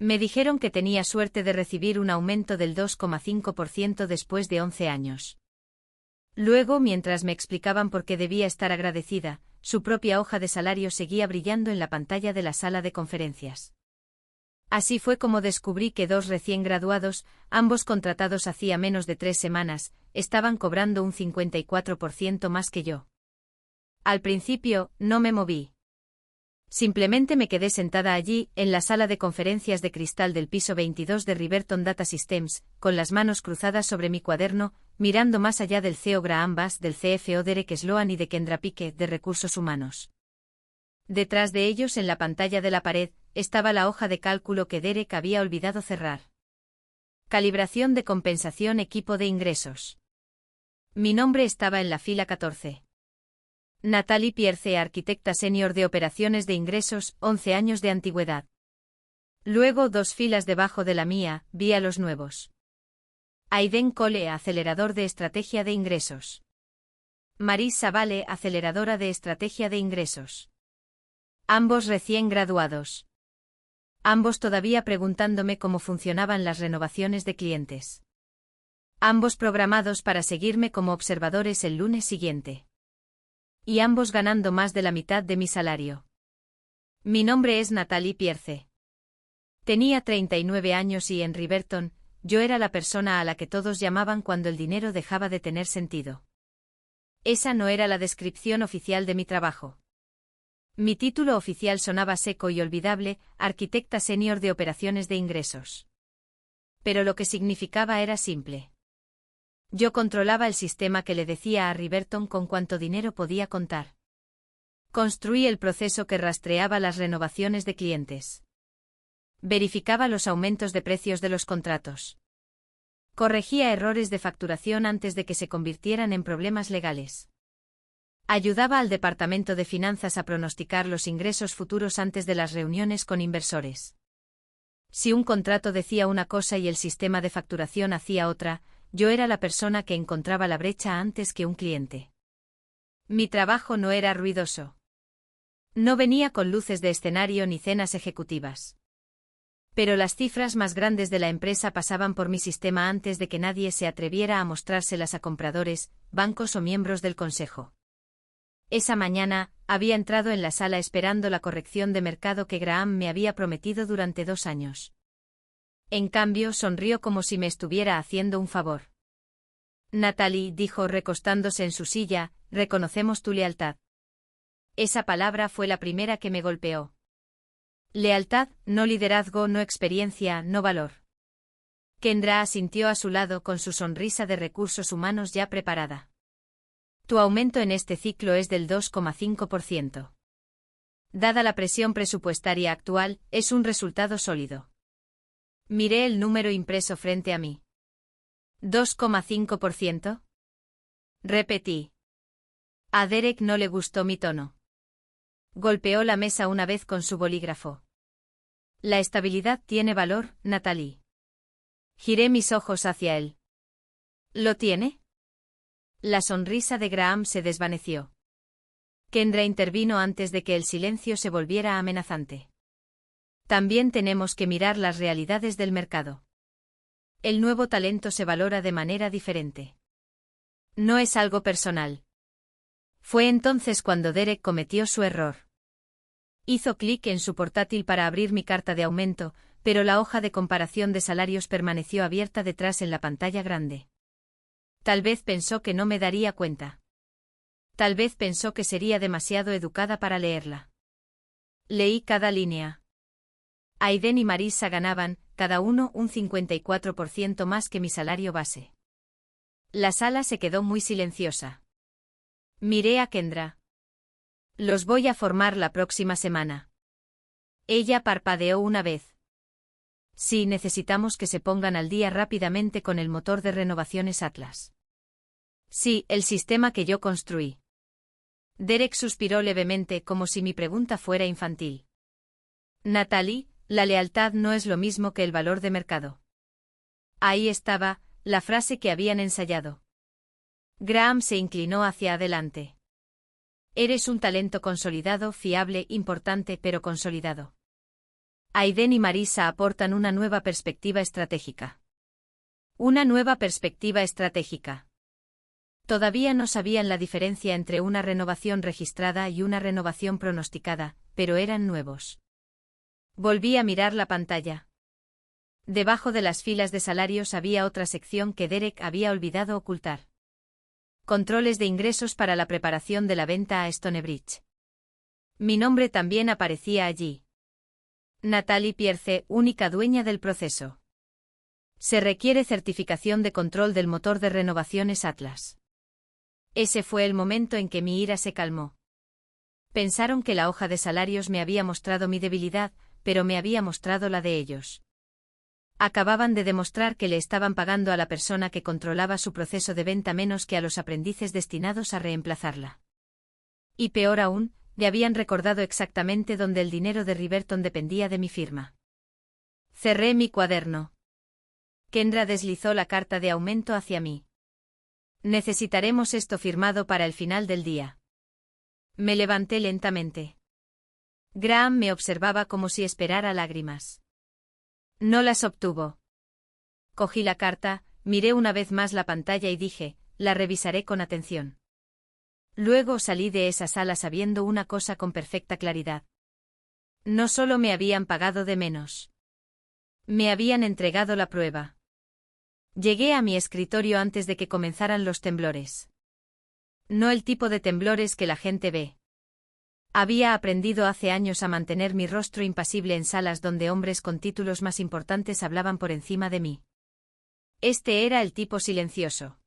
Me dijeron que tenía suerte de recibir un aumento del 2,5% después de 11 años. Luego, mientras me explicaban por qué debía estar agradecida, su propia hoja de salario seguía brillando en la pantalla de la sala de conferencias. Así fue como descubrí que dos recién graduados, ambos contratados hacía menos de 3 semanas, estaban cobrando un 54% más que yo. Al principio, no me moví. Simplemente me quedé sentada allí, en la sala de conferencias de cristal del piso 22 de Riverton Data Systems, con las manos cruzadas sobre mi cuaderno, mirando más allá del CEO Graham Bass, del CFO Derek Sloan y de Kendra Pique, de Recursos Humanos. Detrás de ellos, en la pantalla de la pared, estaba la hoja de cálculo que Derek había olvidado cerrar. Calibración de compensación equipo de ingresos. Mi nombre estaba en la fila 14. Natalie Pierce, arquitecta senior de operaciones de ingresos, 11 años de antigüedad. Luego, 2 filas debajo de la mía, vi a los nuevos. Aiden Cole, acelerador de estrategia de ingresos. Maris Savale, aceleradora de estrategia de ingresos. Ambos recién graduados. Ambos todavía preguntándome cómo funcionaban las renovaciones de clientes. Ambos programados para seguirme como observadores el lunes siguiente. Y ambos ganando más de la mitad de mi salario. Mi nombre es Natalie Pierce. Tenía 39 años y en Riverton, yo era la persona a la que todos llamaban cuando el dinero dejaba de tener sentido. Esa no era la descripción oficial de mi trabajo. Mi título oficial sonaba seco y olvidable, arquitecta senior de operaciones de ingresos. Pero lo que significaba era simple. Yo controlaba el sistema que le decía a Riverton con cuánto dinero podía contar. Construí el proceso que rastreaba las renovaciones de clientes. Verificaba los aumentos de precios de los contratos. Corregía errores de facturación antes de que se convirtieran en problemas legales. Ayudaba al departamento de finanzas a pronosticar los ingresos futuros antes de las reuniones con inversores. Si un contrato decía una cosa y el sistema de facturación hacía otra, yo era la persona que encontraba la brecha antes que un cliente. Mi trabajo no era ruidoso. No venía con luces de escenario ni cenas ejecutivas. Pero las cifras más grandes de la empresa pasaban por mi sistema antes de que nadie se atreviera a mostrárselas a compradores, bancos o miembros del consejo. Esa mañana, había entrado en la sala esperando la corrección de mercado que Graham me había prometido durante 2 años. En cambio, sonrió como si me estuviera haciendo un favor. Natalie, dijo recostándose en su silla, reconocemos tu lealtad. Esa palabra fue la primera que me golpeó. Lealtad, no liderazgo, no experiencia, no valor. Kendra asintió a su lado con su sonrisa de recursos humanos ya preparada. Tu aumento en este ciclo es del 2,5%. Dada la presión presupuestaria actual, es un resultado sólido. Miré el número impreso frente a mí. ¿2,5%? Repetí. A Derek no le gustó mi tono. Golpeó la mesa una vez con su bolígrafo. La estabilidad tiene valor, Natalie. Giré mis ojos hacia él. ¿Lo tiene? La sonrisa de Graham se desvaneció. Kendra intervino antes de que el silencio se volviera amenazante. También tenemos que mirar las realidades del mercado. El nuevo talento se valora de manera diferente. No es algo personal. Fue entonces cuando Derek cometió su error. Hizo clic en su portátil para abrir mi carta de aumento, pero la hoja de comparación de salarios permaneció abierta detrás en la pantalla grande. Tal vez pensó que no me daría cuenta. Tal vez pensó que sería demasiado educada para leerla. Leí cada línea. Aiden y Marisa ganaban, cada uno un 54% más que mi salario base. La sala se quedó muy silenciosa. Miré a Kendra. Los voy a formar la próxima semana. Ella parpadeó una vez. Sí, necesitamos que se pongan al día rápidamente con el motor de renovaciones Atlas. Sí, el sistema que yo construí. Derek suspiró levemente como si mi pregunta fuera infantil. Natalie, la lealtad no es lo mismo que el valor de mercado. Ahí estaba, la frase que habían ensayado. Graham se inclinó hacia adelante. Eres un talento consolidado, fiable, importante pero consolidado. Aiden y Marisa aportan una nueva perspectiva estratégica. Una nueva perspectiva estratégica. Todavía no sabían la diferencia entre una renovación registrada y una renovación pronosticada, pero eran nuevos. Volví a mirar la pantalla. Debajo de las filas de salarios había otra sección que Derek había olvidado ocultar. Controles de ingresos para la preparación de la venta a Stonebridge. Mi nombre también aparecía allí. Natalie Pierce, única dueña del proceso. Se requiere certificación de control del motor de renovaciones Atlas. Ese fue el momento en que mi ira se calmó. Pensaron que la hoja de salarios me había mostrado mi debilidad, pero me había mostrado la de ellos. Acababan de demostrar que le estaban pagando a la persona que controlaba su proceso de venta menos que a los aprendices destinados a reemplazarla. Y peor aún, le habían recordado exactamente dónde el dinero de Riverton dependía de mi firma. Cerré mi cuaderno. Kendra deslizó la carta de aumento hacia mí. Necesitaremos esto firmado para el final del día. Me levanté lentamente. Graham me observaba como si esperara lágrimas. No las obtuvo. Cogí la carta, miré una vez más la pantalla y dije, la revisaré con atención. Luego salí de esa sala sabiendo una cosa con perfecta claridad. No solo me habían pagado de menos. Me habían entregado la prueba. Llegué a mi escritorio antes de que comenzaran los temblores. No el tipo de temblores que la gente ve. Había aprendido hace años a mantener mi rostro impasible en salas donde hombres con títulos más importantes hablaban por encima de mí. Este era el tipo silencioso.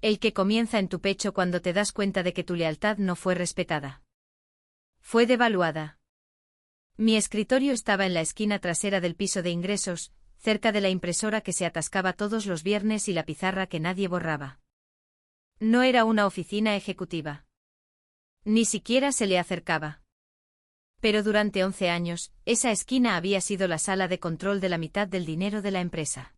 El que comienza en tu pecho cuando te das cuenta de que tu lealtad no fue respetada. Fue devaluada. Mi escritorio estaba en la esquina trasera del piso de ingresos, cerca de la impresora que se atascaba todos los viernes y la pizarra que nadie borraba. No era una oficina ejecutiva. Ni siquiera se le acercaba. Pero durante 11 años, esa esquina había sido la sala de control de la mitad del dinero de la empresa.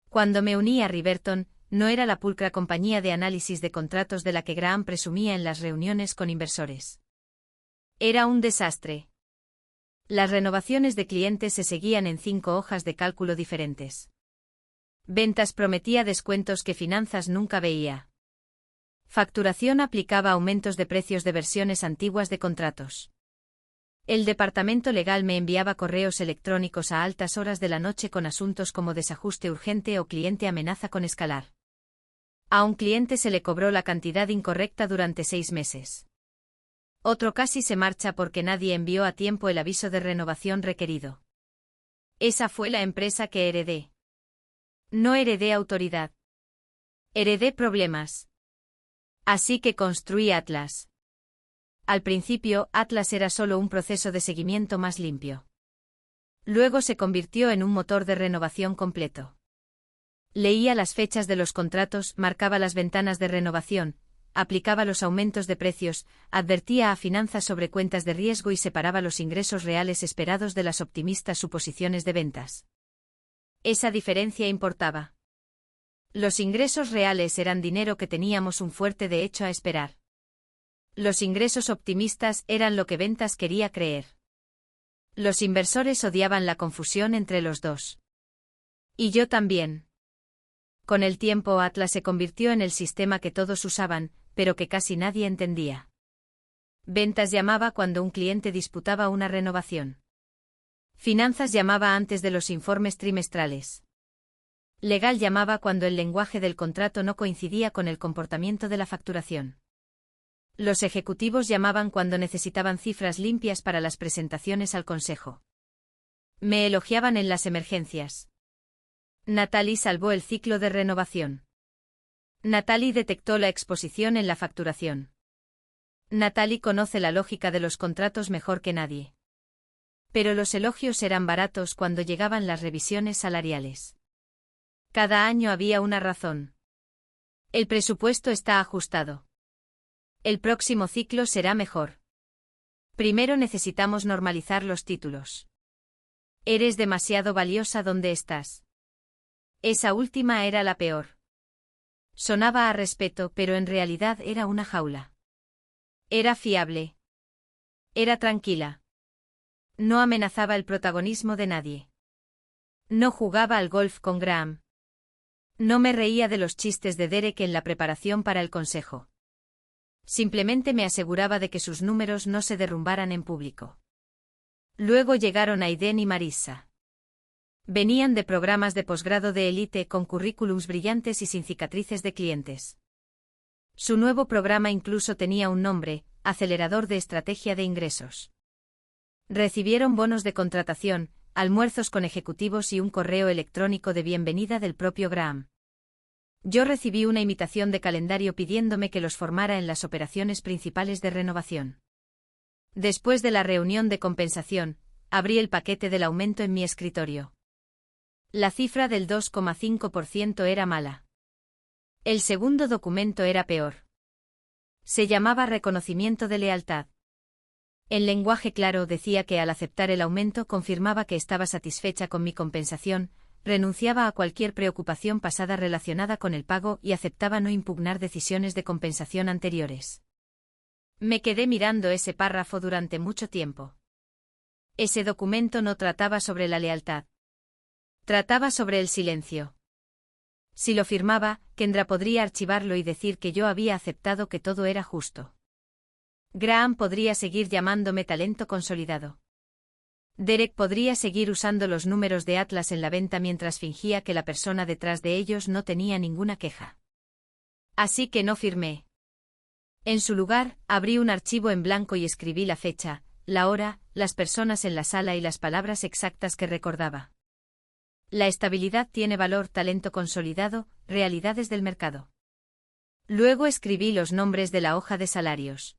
Cuando me uní a Riverton, no era la pulcra compañía de análisis de contratos de la que Graham presumía en las reuniones con inversores. Era un desastre. Las renovaciones de clientes se seguían en 5 hojas de cálculo diferentes. Ventas prometía descuentos que finanzas nunca veía. Facturación aplicaba aumentos de precios de versiones antiguas de contratos. El departamento legal me enviaba correos electrónicos a altas horas de la noche con asuntos como desajuste urgente o cliente amenaza con escalar. A un cliente se le cobró la cantidad incorrecta durante 6 meses. Otro casi se marcha porque nadie envió a tiempo el aviso de renovación requerido. Esa fue la empresa que heredé. No heredé autoridad. Heredé problemas. Así que construí Atlas. Al principio, Atlas era solo un proceso de seguimiento más limpio. Luego se convirtió en un motor de renovación completo. Leía las fechas de los contratos, marcaba las ventanas de renovación, aplicaba los aumentos de precios, advertía a finanzas sobre cuentas de riesgo y separaba los ingresos reales esperados de las optimistas suposiciones de ventas. Esa diferencia importaba. Los ingresos reales eran dinero que teníamos un fuerte derecho a esperar. Los ingresos optimistas eran lo que ventas quería creer. Los inversores odiaban la confusión entre los dos. Y yo también. Con el tiempo Atlas se convirtió en el sistema que todos usaban, pero que casi nadie entendía. Ventas llamaba cuando un cliente disputaba una renovación. Finanzas llamaba antes de los informes trimestrales. Legal llamaba cuando el lenguaje del contrato no coincidía con el comportamiento de la facturación. Los ejecutivos llamaban cuando necesitaban cifras limpias para las presentaciones al consejo. Me elogiaban en las emergencias. Natalie salvó el ciclo de renovación. Natalie detectó la exposición en la facturación. Natalie conoce la lógica de los contratos mejor que nadie. Pero los elogios eran baratos cuando llegaban las revisiones salariales. Cada año había una razón. El presupuesto está ajustado. El próximo ciclo será mejor. Primero necesitamos normalizar los títulos. Eres demasiado valiosa donde estás. Esa última era la peor. Sonaba a respeto, pero en realidad era una jaula. Era fiable. Era tranquila. No amenazaba el protagonismo de nadie. No jugaba al golf con Graham. No me reía de los chistes de Derek en la preparación para el consejo. Simplemente me aseguraba de que sus números no se derrumbaran en público. Luego llegaron Aiden y Marissa. Venían de programas de posgrado de élite con currículums brillantes y sin cicatrices de clientes. Su nuevo programa incluso tenía un nombre: Acelerador de Estrategia de Ingresos. Recibieron bonos de contratación, almuerzos con ejecutivos y un correo electrónico de bienvenida del propio Graham. Yo recibí una invitación de calendario pidiéndome que los formara en las operaciones principales de renovación. Después de la reunión de compensación, abrí el paquete del aumento en mi escritorio. La cifra del 2,5% era mala. El segundo documento era peor. Se llamaba reconocimiento de lealtad. En lenguaje claro decía que al aceptar el aumento confirmaba que estaba satisfecha con mi compensación, renunciaba a cualquier preocupación pasada relacionada con el pago y aceptaba no impugnar decisiones de compensación anteriores. Me quedé mirando ese párrafo durante mucho tiempo. Ese documento no trataba sobre la lealtad. Trataba sobre el silencio. Si lo firmaba, Kendra podría archivarlo y decir que yo había aceptado que todo era justo. Graham podría seguir llamándome talento consolidado. Derek podría seguir usando los números de Atlas en la venta mientras fingía que la persona detrás de ellos no tenía ninguna queja. Así que no firmé. En su lugar, abrí un archivo en blanco y escribí la fecha, la hora, las personas en la sala y las palabras exactas que recordaba. La estabilidad tiene valor, talento consolidado, realidades del mercado. Luego escribí los nombres de la hoja de salarios.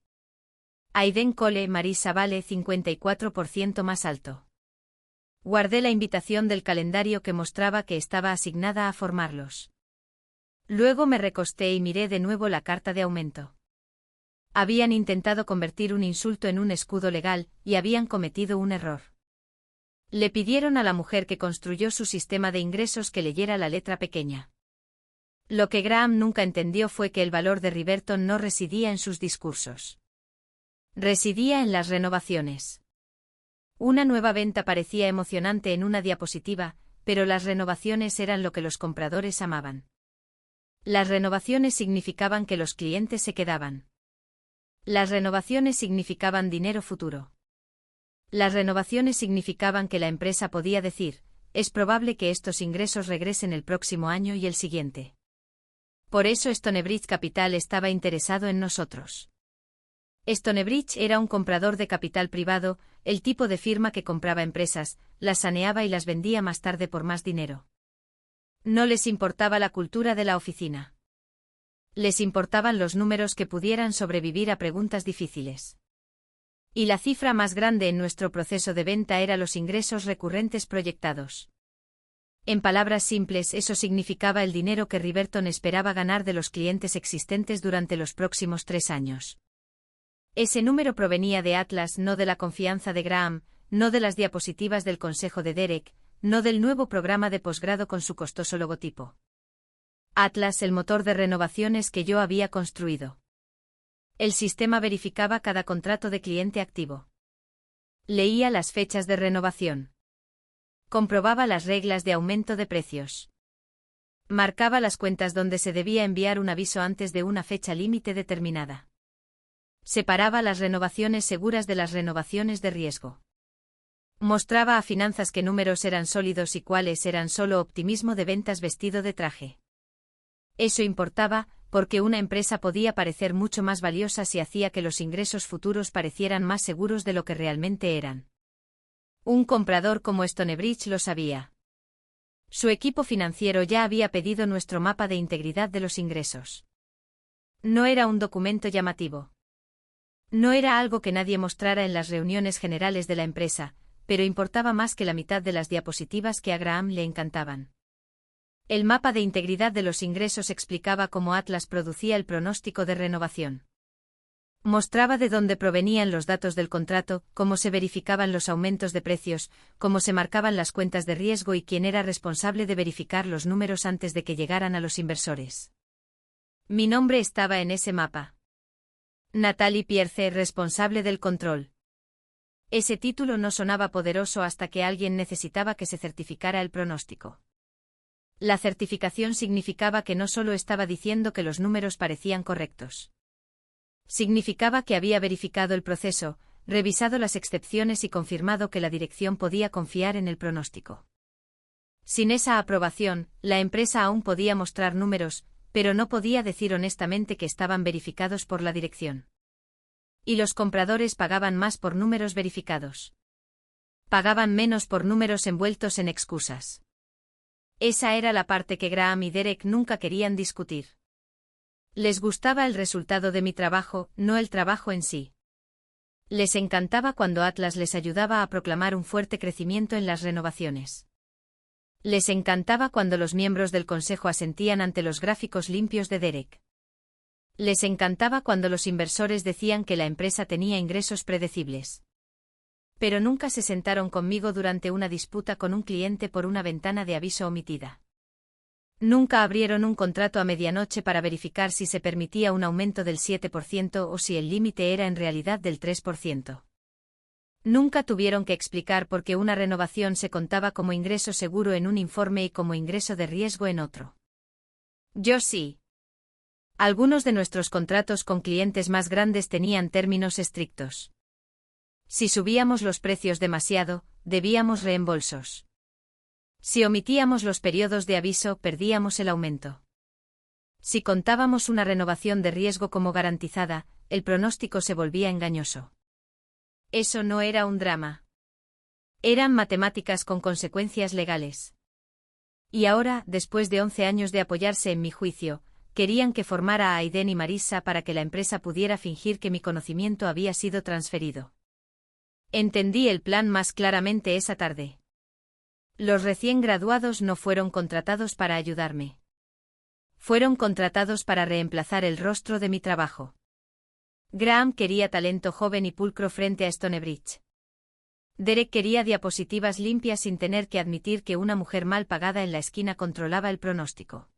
Aiden Cole, Marissa vale 54% más alto. Guardé la invitación del calendario que mostraba que estaba asignada a formarlos. Luego me recosté y miré de nuevo la carta de aumento. Habían intentado convertir un insulto en un escudo legal, y habían cometido un error. Le pidieron a la mujer que construyó su sistema de ingresos que leyera la letra pequeña. Lo que Graham nunca entendió fue que el valor de Riverton no residía en sus discursos. Residía en las renovaciones. Una nueva venta parecía emocionante en una diapositiva, pero las renovaciones eran lo que los compradores amaban. Las renovaciones significaban que los clientes se quedaban. Las renovaciones significaban dinero futuro. Las renovaciones significaban que la empresa podía decir: es probable que estos ingresos regresen el próximo año y el siguiente. Por eso Stonebridge Capital estaba interesado en nosotros. Stonebridge era un comprador de capital privado, el tipo de firma que compraba empresas, las saneaba y las vendía más tarde por más dinero. No les importaba la cultura de la oficina. Les importaban los números que pudieran sobrevivir a preguntas difíciles. Y la cifra más grande en nuestro proceso de venta era los ingresos recurrentes proyectados. En palabras simples, eso significaba el dinero que Riverton esperaba ganar de los clientes existentes durante los próximos 3 años. Ese número provenía de Atlas, no de la confianza de Graham, no de las diapositivas del consejo de Derek, no del nuevo programa de posgrado con su costoso logotipo. Atlas, el motor de renovaciones que yo había construido. El sistema verificaba cada contrato de cliente activo. Leía las fechas de renovación. Comprobaba las reglas de aumento de precios. Marcaba las cuentas donde se debía enviar un aviso antes de una fecha límite determinada. Separaba las renovaciones seguras de las renovaciones de riesgo. Mostraba a finanzas qué números eran sólidos y cuáles eran solo optimismo de ventas vestido de traje. Eso importaba, porque una empresa podía parecer mucho más valiosa si hacía que los ingresos futuros parecieran más seguros de lo que realmente eran. Un comprador como Stonebridge lo sabía. Su equipo financiero ya había pedido nuestro mapa de integridad de los ingresos. No era un documento llamativo. No era algo que nadie mostrara en las reuniones generales de la empresa, pero importaba más que la mitad de las diapositivas que a Graham le encantaban. El mapa de integridad de los ingresos explicaba cómo Atlas producía el pronóstico de renovación. Mostraba de dónde provenían los datos del contrato, cómo se verificaban los aumentos de precios, cómo se marcaban las cuentas de riesgo y quién era responsable de verificar los números antes de que llegaran a los inversores. Mi nombre estaba en ese mapa. Natalie Pierce, responsable del control. Ese título no sonaba poderoso hasta que alguien necesitaba que se certificara el pronóstico. La certificación significaba que no solo estaba diciendo que los números parecían correctos. Significaba que había verificado el proceso, revisado las excepciones y confirmado que la dirección podía confiar en el pronóstico. Sin esa aprobación, la empresa aún podía mostrar números, pero no podía decir honestamente que estaban verificados por la dirección. Y los compradores pagaban más por números verificados. Pagaban menos por números envueltos en excusas. Esa era la parte que Graham y Derek nunca querían discutir. Les gustaba el resultado de mi trabajo, no el trabajo en sí. Les encantaba cuando Atlas les ayudaba a proclamar un fuerte crecimiento en las renovaciones. Les encantaba cuando los miembros del consejo asentían ante los gráficos limpios de Derek. Les encantaba cuando los inversores decían que la empresa tenía ingresos predecibles. Pero nunca se sentaron conmigo durante una disputa con un cliente por una ventana de aviso omitida. Nunca abrieron un contrato a medianoche para verificar si se permitía un aumento del 7% o si el límite era en realidad del 3%. Nunca tuvieron que explicar por qué una renovación se contaba como ingreso seguro en un informe y como ingreso de riesgo en otro. Yo sí. Algunos de nuestros contratos con clientes más grandes tenían términos estrictos. Si subíamos los precios demasiado, debíamos reembolsos. Si omitíamos los periodos de aviso, perdíamos el aumento. Si contábamos una renovación de riesgo como garantizada, el pronóstico se volvía engañoso. Eso no era un drama. Eran matemáticas con consecuencias legales. Y ahora, después de 11 años de apoyarse en mi juicio, querían que formara a Aiden y Marissa para que la empresa pudiera fingir que mi conocimiento había sido transferido. Entendí el plan más claramente esa tarde. Los recién graduados no fueron contratados para ayudarme. Fueron contratados para reemplazar el rostro de mi trabajo. Graham quería talento joven y pulcro frente a Stonebridge. Derek quería diapositivas limpias sin tener que admitir que una mujer mal pagada en la esquina controlaba el pronóstico.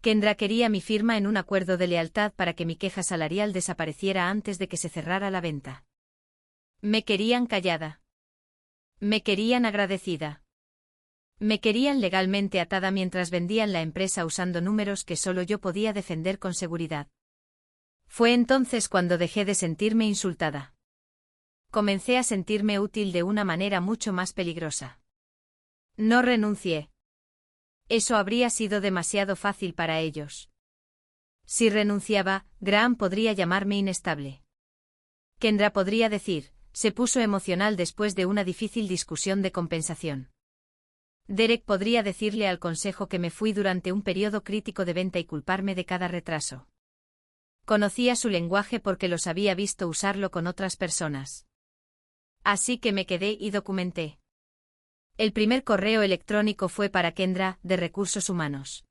Kendra quería mi firma en un acuerdo de lealtad para que mi queja salarial desapareciera antes de que se cerrara la venta. Me querían callada. Me querían agradecida. Me querían legalmente atada mientras vendían la empresa usando números que solo yo podía defender con seguridad. Fue entonces cuando dejé de sentirme insultada. Comencé a sentirme útil de una manera mucho más peligrosa. No renuncié. Eso habría sido demasiado fácil para ellos. Si renunciaba, Graham podría llamarme inestable. Kendra podría decir, se puso emocional después de una difícil discusión de compensación. Derek podría decirle al consejo que me fui durante un periodo crítico de venta y culparme de cada retraso. Conocía su lenguaje porque los había visto usarlo con otras personas. Así que me quedé y documenté. El primer correo electrónico fue para Kendra, de Recursos Humanos.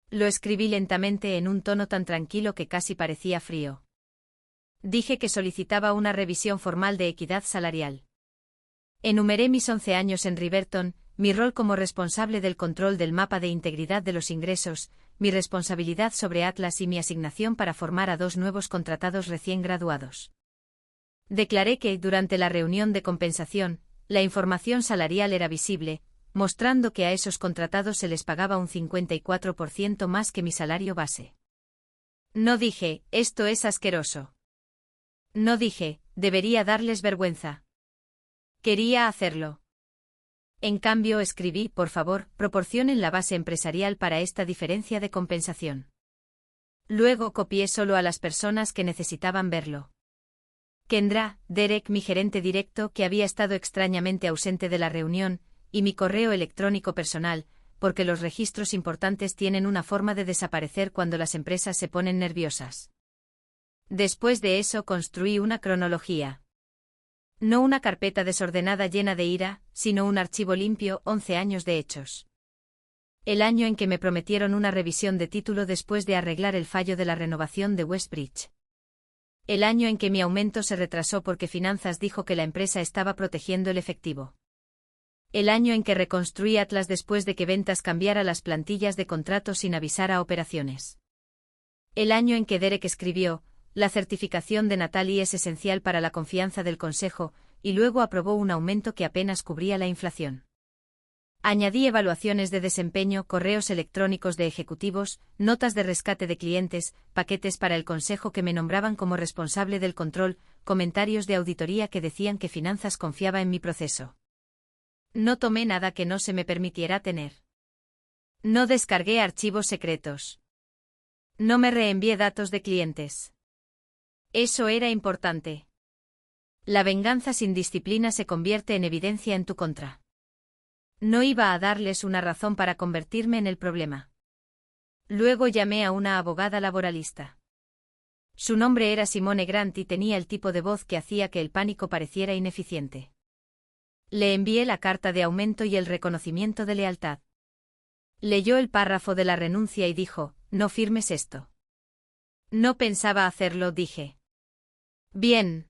Lo escribí lentamente en un tono tan tranquilo que casi parecía frío. Dije que solicitaba una revisión formal de equidad salarial. Enumeré mis 11 años en Riverton, mi rol como responsable del control del mapa de integridad de los ingresos, mi responsabilidad sobre Atlas y mi asignación para formar a 2 nuevos contratados recién graduados. Declaré que, durante la reunión de compensación, la información salarial era visible, mostrando que a esos contratados se les pagaba un 54% más que mi salario base. No dije, esto es asqueroso. No dije, debería darles vergüenza. Quería hacerlo. En cambio escribí, por favor, proporcionen la base empresarial para esta diferencia de compensación. Luego copié solo a las personas que necesitaban verlo. Kendra, Derek, mi gerente directo que había estado extrañamente ausente de la reunión, y mi correo electrónico personal, porque los registros importantes tienen una forma de desaparecer cuando las empresas se ponen nerviosas. Después de eso construí una cronología. No una carpeta desordenada llena de ira, sino un archivo limpio, 11 años de hechos. El año en que me prometieron una revisión de título después de arreglar el fallo de la renovación de Westbridge. El año en que mi aumento se retrasó porque Finanzas dijo que la empresa estaba protegiendo el efectivo. El año en que reconstruí Atlas después de que Ventas cambiara las plantillas de contrato sin avisar a operaciones. El año en que Derek escribió, la certificación de Natalie es esencial para la confianza del consejo, y luego aprobó un aumento que apenas cubría la inflación. Añadí evaluaciones de desempeño, correos electrónicos de ejecutivos, notas de rescate de clientes, paquetes para el consejo que me nombraban como responsable del control, comentarios de auditoría que decían que finanzas confiaba en mi proceso. No tomé nada que no se me permitiera tener. No descargué archivos secretos. No me reenvié datos de clientes. Eso era importante. La venganza sin disciplina se convierte en evidencia en tu contra. No iba a darles una razón para convertirme en el problema. Luego llamé a una abogada laboralista. Su nombre era Simone Grant y tenía el tipo de voz que hacía que el pánico pareciera ineficiente. Le envié la carta de aumento y el reconocimiento de lealtad. Leyó el párrafo de la renuncia y dijo, no firmes esto. No pensaba hacerlo, dije. Bien.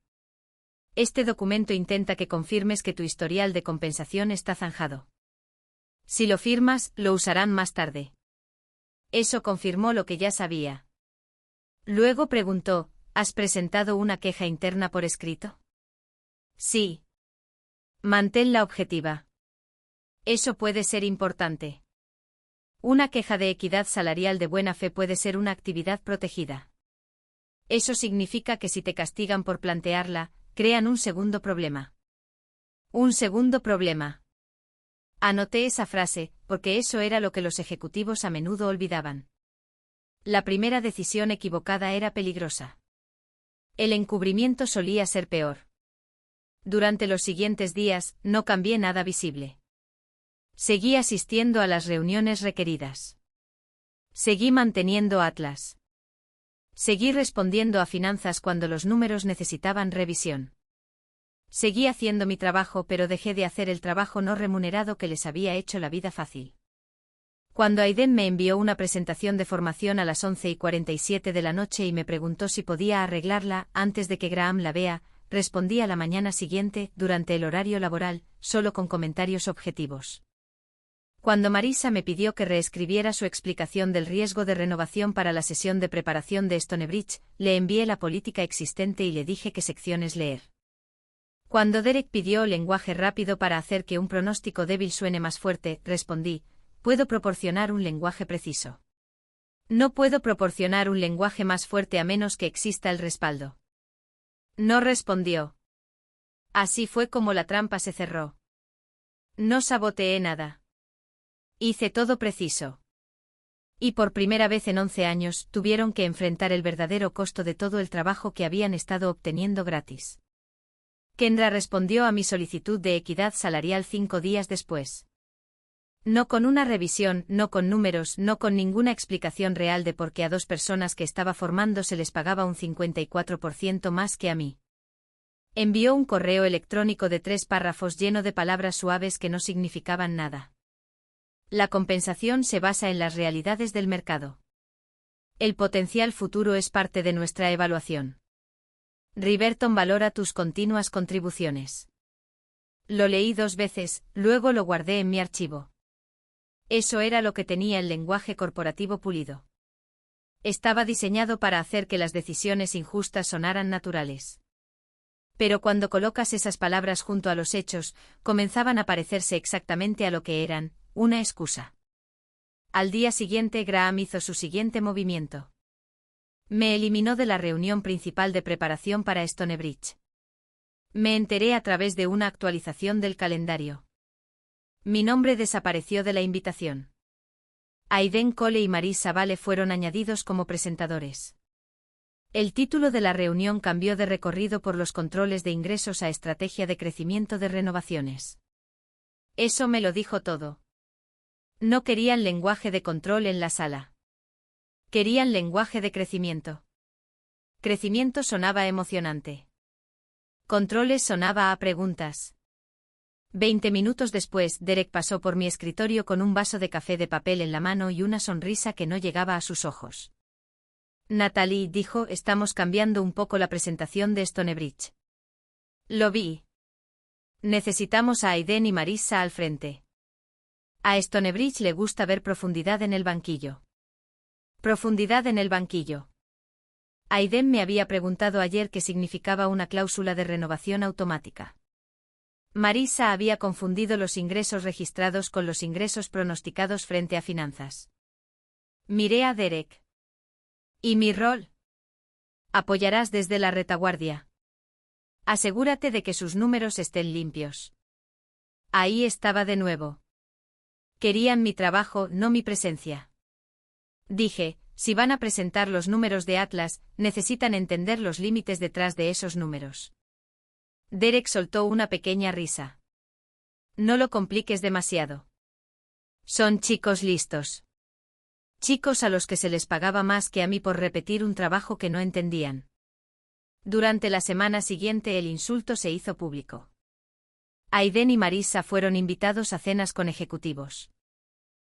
Este documento intenta que confirmes que tu historial de compensación está zanjado. Si lo firmas, lo usarán más tarde. Eso confirmó lo que ya sabía. Luego preguntó, ¿has presentado una queja interna por escrito? Sí. Manténla objetiva. Eso puede ser importante. Una queja de equidad salarial de buena fe puede ser una actividad protegida. Eso significa que si te castigan por plantearla, crean un segundo problema. Un segundo problema. Anoté esa frase, porque eso era lo que los ejecutivos a menudo olvidaban. La primera decisión equivocada era peligrosa. El encubrimiento solía ser peor. Durante los siguientes días, no cambié nada visible. Seguí asistiendo a las reuniones requeridas. Seguí manteniendo Atlas. Seguí respondiendo a finanzas cuando los números necesitaban revisión. Seguí haciendo mi trabajo, pero dejé de hacer el trabajo no remunerado que les había hecho la vida fácil. Cuando Aiden me envió una presentación de formación a las 11:47 de la noche y me preguntó si podía arreglarla antes de que Graham la vea, respondí a la mañana siguiente, durante el horario laboral, solo con comentarios objetivos. Cuando Marisa me pidió que reescribiera su explicación del riesgo de renovación para la sesión de preparación de Stonebridge, le envié la política existente y le dije qué secciones leer. Cuando Derek pidió lenguaje rápido para hacer que un pronóstico débil suene más fuerte, respondí, puedo proporcionar un lenguaje preciso. No puedo proporcionar un lenguaje más fuerte a menos que exista el respaldo. No respondió. Así fue como la trampa se cerró. No saboteé nada. Hice todo preciso. Y por primera vez en 11 años, tuvieron que enfrentar el verdadero costo de todo el trabajo que habían estado obteniendo gratis. Kendra respondió a mi solicitud de equidad salarial 5 días después. No con una revisión, no con números, no con ninguna explicación real de por qué a 2 personas que estaba formando se les pagaba un 54% más que a mí. Envió un correo electrónico de 3 párrafos lleno de palabras suaves que no significaban nada. La compensación se basa en las realidades del mercado. El potencial futuro es parte de nuestra evaluación. Riverton valora tus continuas contribuciones. Lo leí 2 veces, luego lo guardé en mi archivo. Eso era lo que tenía el lenguaje corporativo pulido. Estaba diseñado para hacer que las decisiones injustas sonaran naturales. Pero cuando colocas esas palabras junto a los hechos, comenzaban a parecerse exactamente a lo que eran, una excusa. Al día siguiente Graham hizo su siguiente movimiento. Me eliminó de la reunión principal de preparación para Stonebridge. Me enteré a través de una actualización del calendario. Mi nombre desapareció de la invitación. Aiden Cole y Marisa Vale fueron añadidos como presentadores. El título de la reunión cambió de recorrido por los controles de ingresos a estrategia de crecimiento de renovaciones. Eso me lo dijo todo. No querían lenguaje de control en la sala. Querían lenguaje de crecimiento. Crecimiento sonaba emocionante. Controles sonaba a preguntas. 20 minutos después, Derek pasó por mi escritorio con un vaso de café de papel en la mano y una sonrisa que no llegaba a sus ojos. Natalie dijo, estamos cambiando un poco la presentación de Stonebridge. Lo vi. Necesitamos a Aiden y Marisa al frente. A Stonebridge le gusta ver profundidad en el banquillo. Profundidad en el banquillo. Aiden me había preguntado ayer qué significaba una cláusula de renovación automática. Marisa había confundido los ingresos registrados con los ingresos pronosticados frente a finanzas. Miré a Derek. ¿Y mi rol? Apoyarás desde la retaguardia. Asegúrate de que sus números estén limpios. Ahí estaba de nuevo. Querían mi trabajo, no mi presencia. Dije, si van a presentar los números de Atlas, necesitan entender los límites detrás de esos números. Derek soltó una pequeña risa. No lo compliques demasiado. Son chicos listos. Chicos a los que se les pagaba más que a mí por repetir un trabajo que no entendían. Durante la semana siguiente el insulto se hizo público. Aiden y Marisa fueron invitados a cenas con ejecutivos.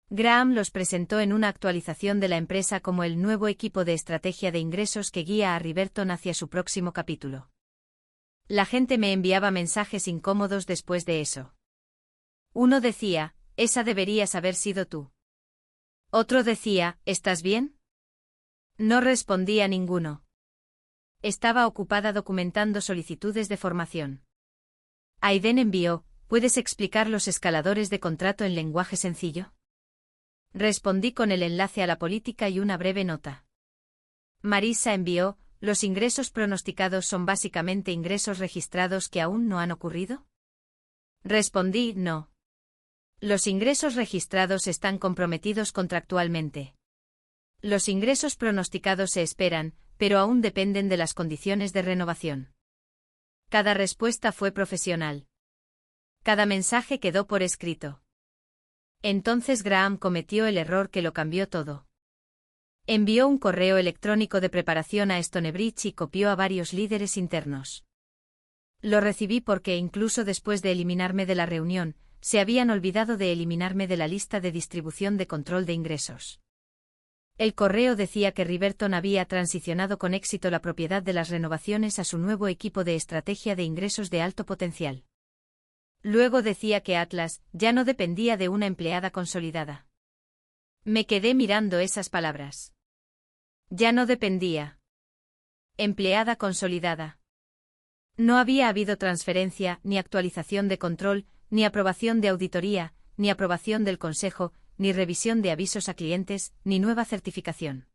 Graham los presentó en una actualización de la empresa como el nuevo equipo de estrategia de ingresos que guía a Riverton hacia su próximo capítulo. La gente me enviaba mensajes incómodos después de eso. Uno decía, esa deberías haber sido tú. Otro decía, ¿estás bien? No respondía ninguno. Estaba ocupada documentando solicitudes de formación. Aiden envió, ¿puedes explicar los escaladores de contrato en lenguaje sencillo? Respondí con el enlace a la política y una breve nota. Marisa envió, ¿los ingresos pronosticados son básicamente ingresos registrados que aún no han ocurrido? Respondí, no. Los ingresos registrados están comprometidos contractualmente. Los ingresos pronosticados se esperan, pero aún dependen de las condiciones de renovación. Cada respuesta fue profesional. Cada mensaje quedó por escrito. Entonces Graham cometió el error que lo cambió todo. Envió un correo electrónico de preparación a Stonebridge y copió a varios líderes internos. Lo recibí porque incluso después de eliminarme de la reunión, se habían olvidado de eliminarme de la lista de distribución de control de ingresos. El correo decía que Riverton había transicionado con éxito la propiedad de las renovaciones a su nuevo equipo de estrategia de ingresos de alto potencial. Luego decía que Atlas ya no dependía de una empleada consolidada. Me quedé mirando esas palabras. Ya no dependía. Empleada consolidada. No había habido transferencia, ni actualización de control, ni aprobación de auditoría, ni aprobación del consejo, ni revisión de avisos a clientes, ni nueva certificación.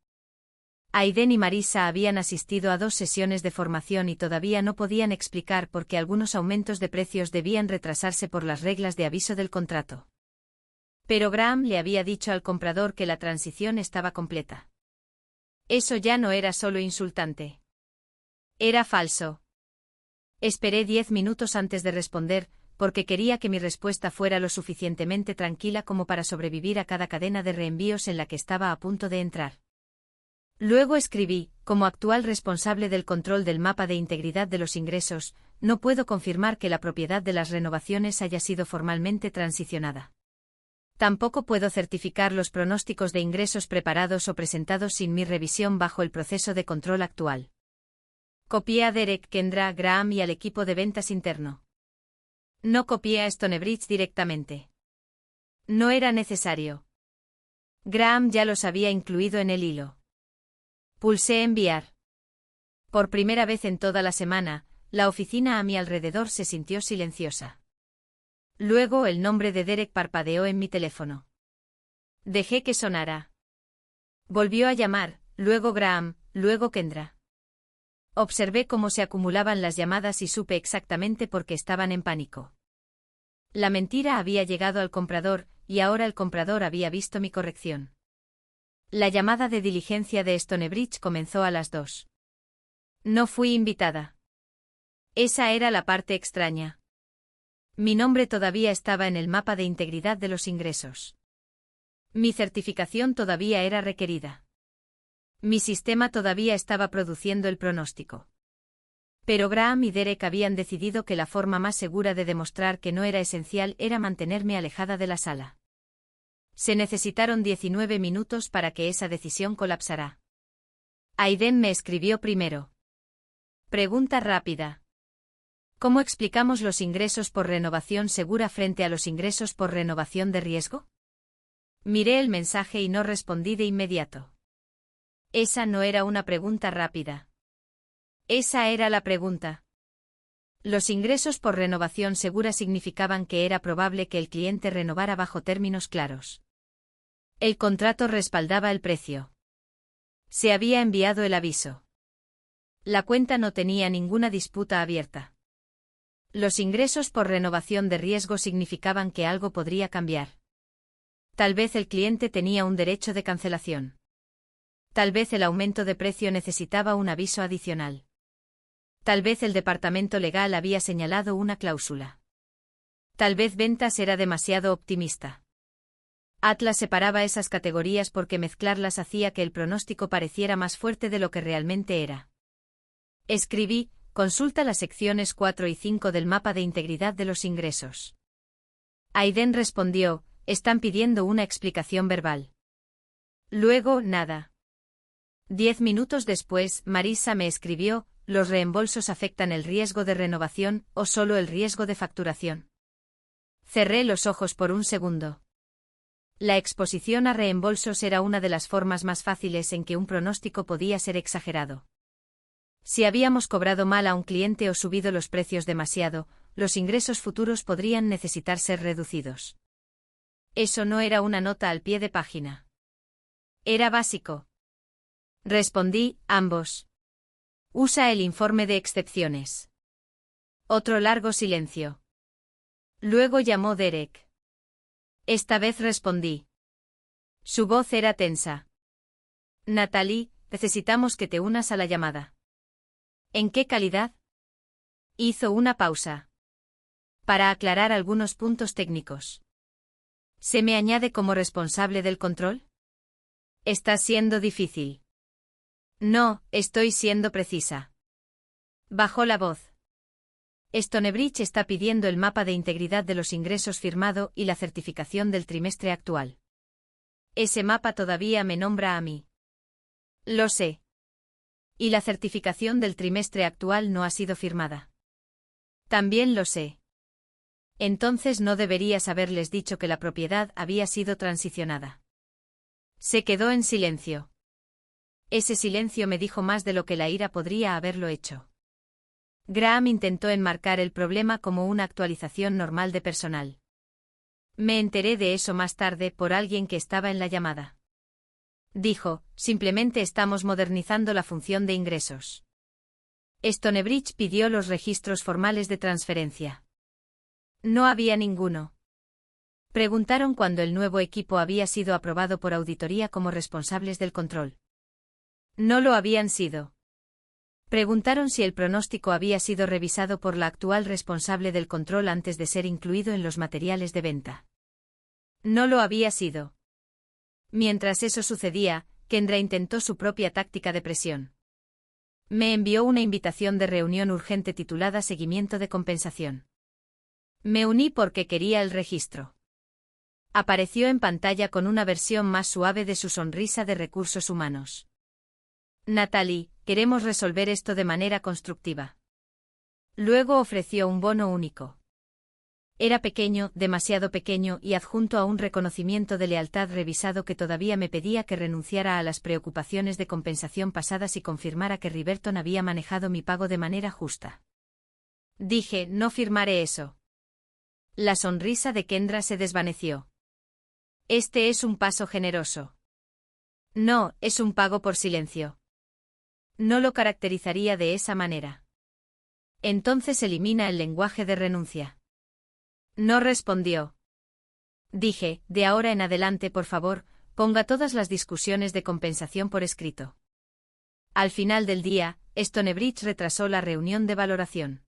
Aiden y Marisa habían asistido a 2 sesiones de formación y todavía no podían explicar por qué algunos aumentos de precios debían retrasarse por las reglas de aviso del contrato. Pero Graham le había dicho al comprador que la transición estaba completa. Eso ya no era solo insultante. Era falso. Esperé 10 minutos antes de responder, porque quería que mi respuesta fuera lo suficientemente tranquila como para sobrevivir a cada cadena de reenvíos en la que estaba a punto de entrar. Luego escribí, como actual responsable del control del mapa de integridad de los ingresos, no puedo confirmar que la propiedad de las renovaciones haya sido formalmente transicionada. Tampoco puedo certificar los pronósticos de ingresos preparados o presentados sin mi revisión bajo el proceso de control actual. Copié a Derek, Kendra, Graham y al equipo de ventas interno. No copié a Stonebridge directamente. No era necesario. Graham ya los había incluido en el hilo. Pulsé enviar. Por primera vez en toda la semana, la oficina a mi alrededor se sintió silenciosa. Luego el nombre de Derek parpadeó en mi teléfono. Dejé que sonara. Volvió a llamar, luego Graham, luego Kendra. Observé cómo se acumulaban las llamadas y supe exactamente por qué estaban en pánico. La mentira había llegado al comprador, y ahora el comprador había visto mi corrección. La llamada de diligencia de Stonebridge comenzó a las 2. No fui invitada. Esa era la parte extraña. Mi nombre todavía estaba en el mapa de integridad de los ingresos. Mi certificación todavía era requerida. Mi sistema todavía estaba produciendo el pronóstico. Pero Graham y Derek habían decidido que la forma más segura de demostrar que no era esencial era mantenerme alejada de la sala. Se necesitaron 19 minutos para que esa decisión colapsara. Aiden me escribió primero. Pregunta rápida. ¿Cómo explicamos los ingresos por renovación segura frente a los ingresos por renovación de riesgo? Miré el mensaje y no respondí de inmediato. Esa no era una pregunta rápida. Esa era la pregunta. Los ingresos por renovación segura significaban que era probable que el cliente renovara bajo términos claros. El contrato respaldaba el precio. Se había enviado el aviso. La cuenta no tenía ninguna disputa abierta. Los ingresos por renovación de riesgo significaban que algo podría cambiar. Tal vez el cliente tenía un derecho de cancelación. Tal vez el aumento de precio necesitaba un aviso adicional. Tal vez el departamento legal había señalado una cláusula. Tal vez ventas era demasiado optimista. Atlas separaba esas categorías porque mezclarlas hacía que el pronóstico pareciera más fuerte de lo que realmente era. Escribí: consulta las secciones 4 y 5 del mapa de integridad de los ingresos. Aiden respondió: están pidiendo una explicación verbal. Luego, nada. 10 minutos después, Marisa me escribió: ¿los reembolsos afectan el riesgo de renovación o solo el riesgo de facturación? Cerré los ojos por un segundo. La exposición a reembolsos era una de las formas más fáciles en que un pronóstico podía ser exagerado. Si habíamos cobrado mal a un cliente o subido los precios demasiado, los ingresos futuros podrían necesitar ser reducidos. Eso no era una nota al pie de página. Era básico. Respondí: ambos. Usa el informe de excepciones. Otro largo silencio. Luego llamó Derek. Esta vez respondí. Su voz era tensa. Natalie, necesitamos que te unas a la llamada. ¿En qué calidad? Hizo una pausa. Para aclarar algunos puntos técnicos. ¿Se me añade como responsable del control? Está siendo difícil. No, estoy siendo precisa. Bajó la voz. Stonebridge está pidiendo el mapa de integridad de los ingresos firmado y la certificación del trimestre actual. Ese mapa todavía me nombra a mí. Lo sé. Y la certificación del trimestre actual no ha sido firmada. También lo sé. Entonces no deberías haberles dicho que la propiedad había sido transicionada. Se quedó en silencio. Ese silencio me dijo más de lo que la ira podría haberlo hecho. Graham intentó enmarcar el problema como una actualización normal de personal. Me enteré de eso más tarde por alguien que estaba en la llamada. Dijo: simplemente estamos modernizando la función de ingresos. Stonebridge pidió los registros formales de transferencia. No había ninguno. Preguntaron cuándo el nuevo equipo había sido aprobado por auditoría como responsables del control. No lo habían sido. Preguntaron si el pronóstico había sido revisado por la actual responsable del control antes de ser incluido en los materiales de venta. No lo había sido. Mientras eso sucedía, Kendra intentó su propia táctica de presión. Me envió una invitación de reunión urgente titulada Seguimiento de compensación. Me uní porque quería el registro. Apareció en pantalla con una versión más suave de su sonrisa de recursos humanos. Natalie, queremos resolver esto de manera constructiva. Luego ofreció un bono único. Era pequeño, demasiado pequeño y adjunto a un reconocimiento de lealtad revisado que todavía me pedía que renunciara a las preocupaciones de compensación pasadas y confirmara que Riverton había manejado mi pago de manera justa. Dije: no firmaré eso. La sonrisa de Kendra se desvaneció. Este es un paso generoso. No, es un pago por silencio. No lo caracterizaría de esa manera. Entonces elimina el lenguaje de renuncia. No respondió. Dije: de ahora en adelante, por favor, ponga todas las discusiones de compensación por escrito. Al final del día, Stonebridge retrasó la reunión de valoración.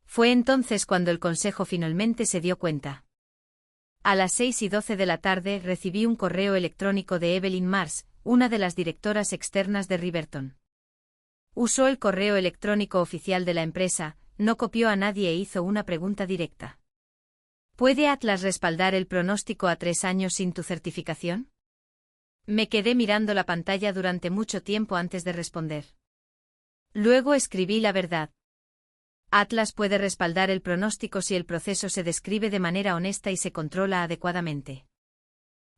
Fue entonces cuando el consejo finalmente se dio cuenta. A las 6:12 de la tarde recibí un correo electrónico de Evelyn Mars, una de las directoras externas de Riverton. Usó el correo electrónico oficial de la empresa, no copió a nadie e hizo una pregunta directa. ¿Puede Atlas respaldar el pronóstico a 3 años sin tu certificación? Me quedé mirando la pantalla durante mucho tiempo antes de responder. Luego escribí la verdad. Atlas puede respaldar el pronóstico si el proceso se describe de manera honesta y se controla adecuadamente.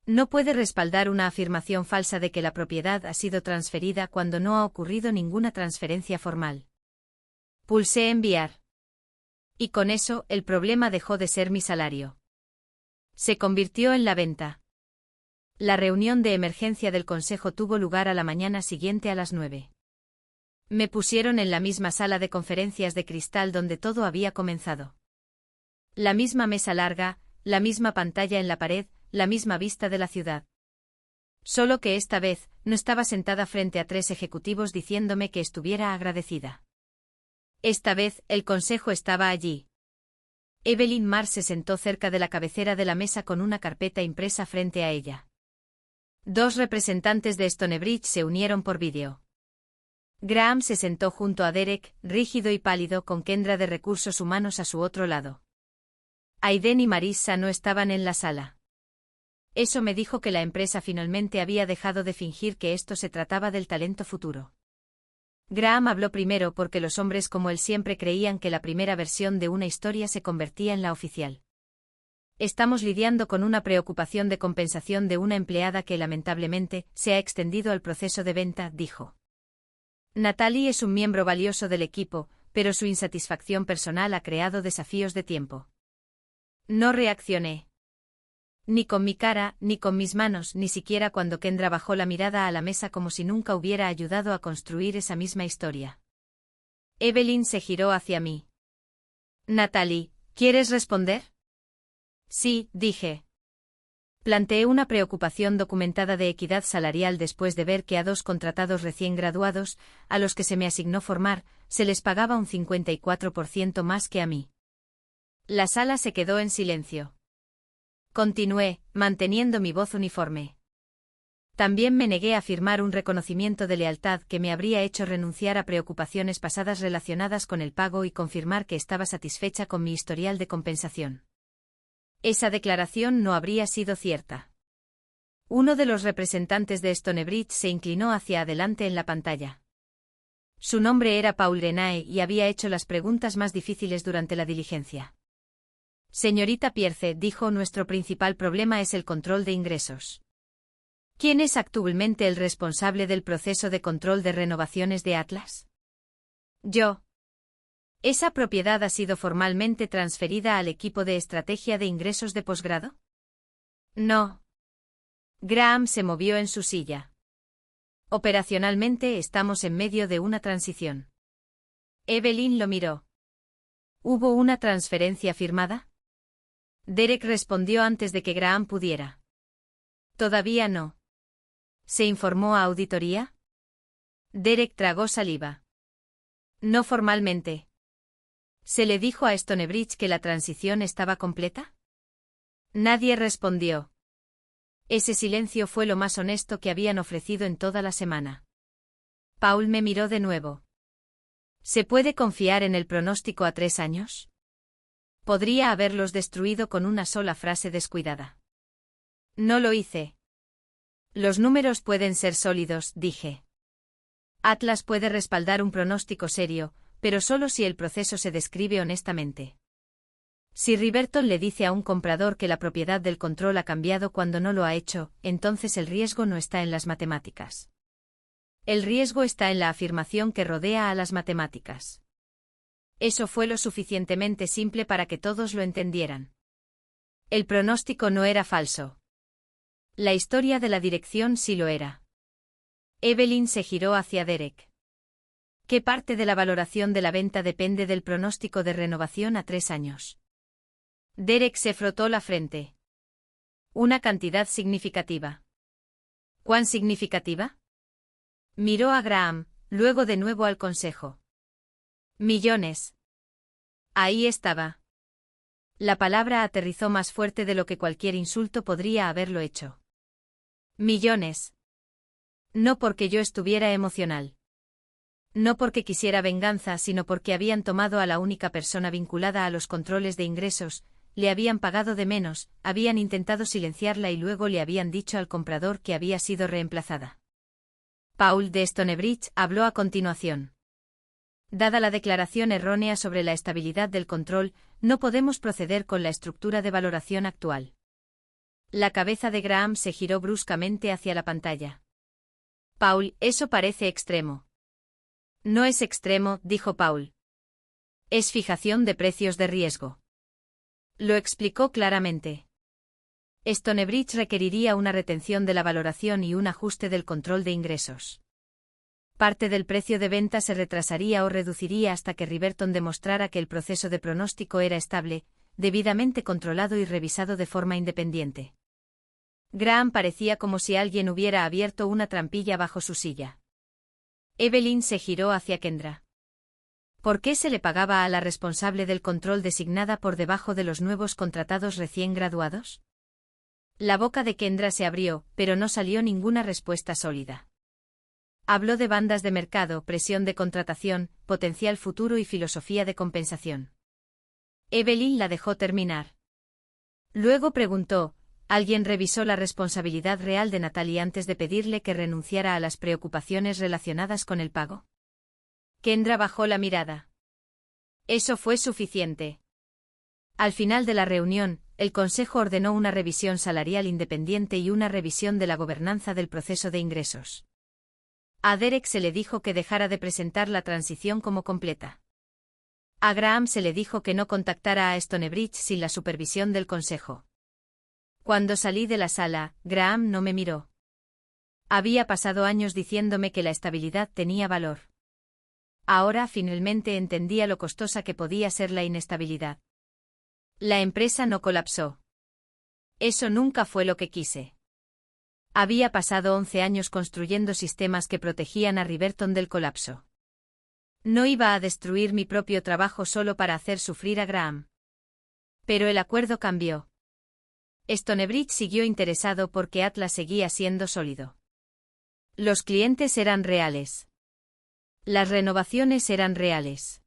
No puede respaldar una afirmación falsa de que la propiedad ha sido transferida cuando no ha ocurrido ninguna transferencia formal. Pulsé enviar. Y con eso, el problema dejó de ser mi salario. Se convirtió en la venta. La reunión de emergencia del consejo tuvo lugar a la mañana siguiente a las 9. Me pusieron en la misma sala de conferencias de cristal donde todo había comenzado. La misma mesa larga, la misma pantalla en la pared, la misma vista de la ciudad. Solo que esta vez, no estaba sentada frente a 3 ejecutivos diciéndome que estuviera agradecida. Esta vez, el consejo estaba allí. Evelyn Marr se sentó cerca de la cabecera de la mesa con una carpeta impresa frente a ella. 2 representantes de Stonebridge se unieron por vídeo. Graham se sentó junto a Derek, rígido y pálido, con Kendra de Recursos Humanos a su otro lado. Aiden y Marissa no estaban en la sala. Eso me dijo que la empresa finalmente había dejado de fingir que esto se trataba del talento futuro. Graham habló primero porque los hombres como él siempre creían que la primera versión de una historia se convertía en la oficial. Estamos lidiando con una preocupación de compensación de una empleada que lamentablemente se ha extendido al proceso de venta, dijo. Natalie es un miembro valioso del equipo, pero su insatisfacción personal ha creado desafíos de tiempo. No reaccioné. Ni con mi cara, ni con mis manos, ni siquiera cuando Kendra bajó la mirada a la mesa como si nunca hubiera ayudado a construir esa misma historia. Evelyn se giró hacia mí. Natalie, ¿quieres responder? Sí, dije. Planteé una preocupación documentada de equidad salarial después de ver que a 2 contratados recién graduados, a los que se me asignó formar, se les pagaba un 54% más que a mí. La sala se quedó en silencio. Continué, manteniendo mi voz uniforme. También me negué a firmar un reconocimiento de lealtad que me habría hecho renunciar a preocupaciones pasadas relacionadas con el pago y confirmar que estaba satisfecha con mi historial de compensación. Esa declaración no habría sido cierta. Uno de los representantes de Stonebridge se inclinó hacia adelante en la pantalla. Su nombre era Paul Renae y había hecho las preguntas más difíciles durante la diligencia. Señorita Pierce, dijo, nuestro principal problema es el control de ingresos. ¿Quién es actualmente el responsable del proceso de control de renovaciones de Atlas? Yo. ¿Esa propiedad ha sido formalmente transferida al equipo de estrategia de ingresos de posgrado? No. Graham se movió en su silla. Operacionalmente estamos en medio de una transición. Evelyn lo miró. ¿Hubo una transferencia firmada? Derek respondió antes de que Graham pudiera. Todavía no. ¿Se informó a auditoría? Derek tragó saliva. No formalmente. ¿Se le dijo a Stonebridge que la transición estaba completa? Nadie respondió. Ese silencio fue lo más honesto que habían ofrecido en toda la semana. Paul me miró de nuevo. ¿Se puede confiar en el pronóstico a 3 años? Podría haberlos destruido con una sola frase descuidada. No lo hice. Los números pueden ser sólidos, dije. Atlas puede respaldar un pronóstico serio, pero solo si el proceso se describe honestamente. Si Riverton le dice a un comprador que la propiedad del control ha cambiado cuando no lo ha hecho, entonces el riesgo no está en las matemáticas. El riesgo está en la afirmación que rodea a las matemáticas. Eso fue lo suficientemente simple para que todos lo entendieran. El pronóstico no era falso. La historia de la dirección sí lo era. Evelyn se giró hacia Derek. ¿Qué parte de la valoración de la venta depende del pronóstico de renovación a 3 años? Derek se frotó la frente. Una cantidad significativa. ¿Cuán significativa? Miró a Graham, luego de nuevo al consejo. Millones. Ahí estaba. La palabra aterrizó más fuerte de lo que cualquier insulto podría haberlo hecho. Millones. No porque yo estuviera emocional. No porque quisiera venganza, sino porque habían tomado a la única persona vinculada a los controles de ingresos, le habían pagado de menos, habían intentado silenciarla y luego le habían dicho al comprador que había sido reemplazada. Paul de Stonebridge habló a continuación. Dada la declaración errónea sobre la estabilidad del control, no podemos proceder con la estructura de valoración actual. La cabeza de Graham se giró bruscamente hacia la pantalla. Paul, eso parece extremo. No es extremo, dijo Paul. Es fijación de precios de riesgo. Lo explicó claramente. Stonebridge requeriría una retención de la valoración y un ajuste del control de ingresos. Parte del precio de venta se retrasaría o reduciría hasta que Riverton demostrara que el proceso de pronóstico era estable, debidamente controlado y revisado de forma independiente. Graham parecía como si alguien hubiera abierto una trampilla bajo su silla. Evelyn se giró hacia Kendra. ¿Por qué se le pagaba a la responsable del control designada por debajo de los nuevos contratados recién graduados? La boca de Kendra se abrió, pero no salió ninguna respuesta sólida. Habló de bandas de mercado, presión de contratación, potencial futuro y filosofía de compensación. Evelyn la dejó terminar. Luego preguntó, ¿alguien revisó la responsabilidad real de Natalie antes de pedirle que renunciara a las preocupaciones relacionadas con el pago? Kendra bajó la mirada. Eso fue suficiente. Al final de la reunión, el Consejo ordenó una revisión salarial independiente y una revisión de la gobernanza del proceso de ingresos. A Derek se le dijo que dejara de presentar la transición como completa. A Graham se le dijo que no contactara a Stonebridge sin la supervisión del Consejo. Cuando salí de la sala, Graham no me miró. Había pasado años diciéndome que la estabilidad tenía valor. Ahora finalmente entendía lo costosa que podía ser la inestabilidad. La empresa no colapsó. Eso nunca fue lo que quise. Había pasado 11 años construyendo sistemas que protegían a Riverton del colapso. No iba a destruir mi propio trabajo solo para hacer sufrir a Graham. Pero el acuerdo cambió. Stonebridge siguió interesado porque Atlas seguía siendo sólido. Los clientes eran reales. Las renovaciones eran reales.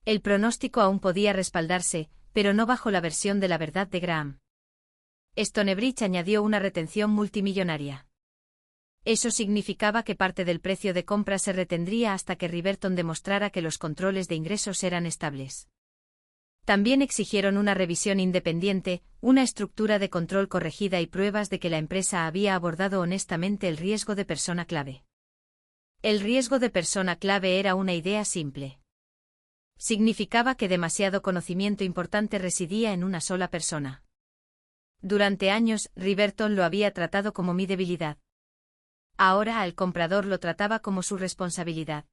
El pronóstico aún podía respaldarse, pero no bajo la versión de la verdad de Graham. Stonebridge añadió una retención multimillonaria. Eso significaba que parte del precio de compra se retendría hasta que Riverton demostrara que los controles de ingresos eran estables. También exigieron una revisión independiente, una estructura de control corregida y pruebas de que la empresa había abordado honestamente el riesgo de persona clave. El riesgo de persona clave era una idea simple. Significaba que demasiado conocimiento importante residía en una sola persona. Durante años, Riverton lo había tratado como mi debilidad. Ahora al comprador lo trataba como su responsabilidad.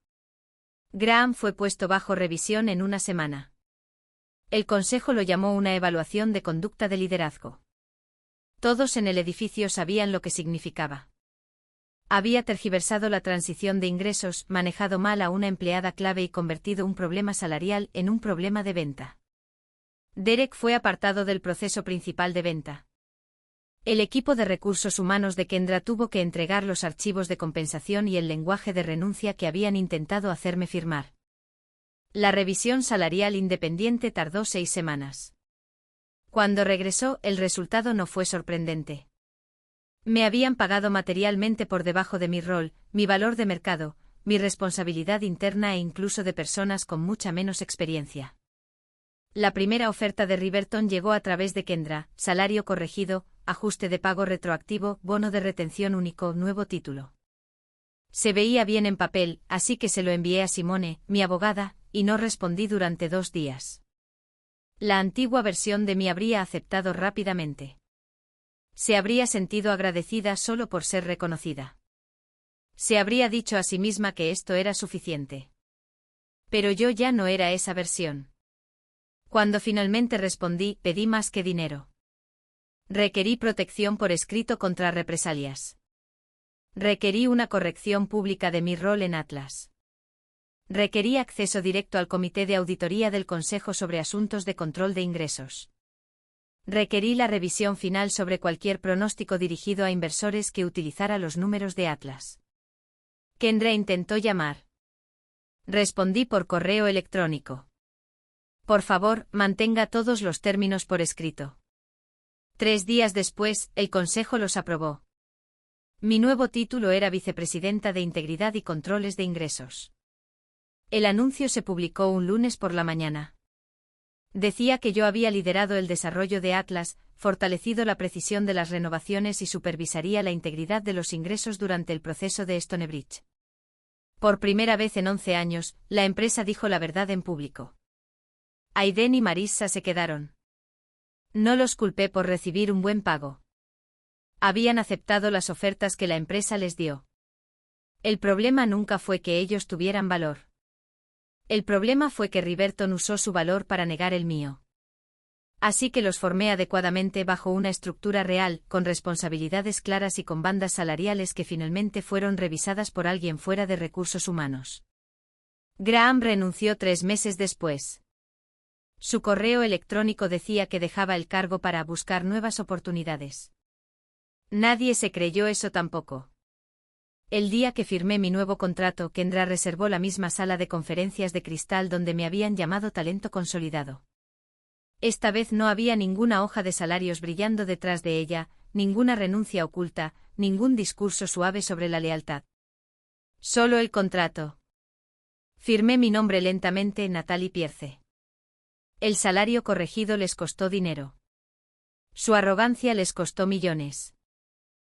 Graham fue puesto bajo revisión en una semana. El Consejo lo llamó una evaluación de conducta de liderazgo. Todos en el edificio sabían lo que significaba. Había tergiversado la transición de ingresos, manejado mal a una empleada clave y convertido un problema salarial en un problema de venta. Derek fue apartado del proceso principal de venta. El equipo de recursos humanos de Kendra tuvo que entregar los archivos de compensación y el lenguaje de renuncia que habían intentado hacerme firmar. La revisión salarial independiente tardó 6 semanas. Cuando regresó, el resultado no fue sorprendente. Me habían pagado materialmente por debajo de mi rol, mi valor de mercado, mi responsabilidad interna e incluso de personas con mucha menos experiencia. La primera oferta de Riverton llegó a través de Kendra, salario corregido, ajuste de pago retroactivo, bono de retención único, nuevo título. Se veía bien en papel, así que se lo envié a Simone, mi abogada, y no respondí durante 2 días. La antigua versión de mí habría aceptado rápidamente. Se habría sentido agradecida solo por ser reconocida. Se habría dicho a sí misma que esto era suficiente. Pero yo ya no era esa versión. Cuando finalmente respondí, pedí más que dinero. Requerí protección por escrito contra represalias. Requerí una corrección pública de mi rol en Atlas. Requerí acceso directo al Comité de Auditoría del Consejo sobre asuntos de control de ingresos. Requerí la revisión final sobre cualquier pronóstico dirigido a inversores que utilizara los números de Atlas. Kendra intentó llamar. Respondí por correo electrónico. Por favor, mantenga todos los términos por escrito. 3 días después, el Consejo los aprobó. Mi nuevo título era Vicepresidenta de Integridad y Controles de Ingresos. El anuncio se publicó un lunes por la mañana. Decía que yo había liderado el desarrollo de Atlas, fortalecido la precisión de las renovaciones y supervisaría la integridad de los ingresos durante el proceso de Stonebridge. Por primera vez en 11 años, la empresa dijo la verdad en público. Aiden y Marissa se quedaron. No los culpé por recibir un buen pago. Habían aceptado las ofertas que la empresa les dio. El problema nunca fue que ellos tuvieran valor. El problema fue que Riverton usó su valor para negar el mío. Así que los formé adecuadamente bajo una estructura real, con responsabilidades claras y con bandas salariales que finalmente fueron revisadas por alguien fuera de recursos humanos. Graham renunció 3 meses después. Su correo electrónico decía que dejaba el cargo para buscar nuevas oportunidades. Nadie se creyó eso tampoco. El día que firmé mi nuevo contrato, Kendra reservó la misma sala de conferencias de cristal donde me habían llamado talento consolidado. Esta vez no había ninguna hoja de salarios brillando detrás de ella, ninguna renuncia oculta, ningún discurso suave sobre la lealtad. Solo el contrato. Firmé mi nombre lentamente, Natalie Pierce. El salario corregido les costó dinero. Su arrogancia les costó millones.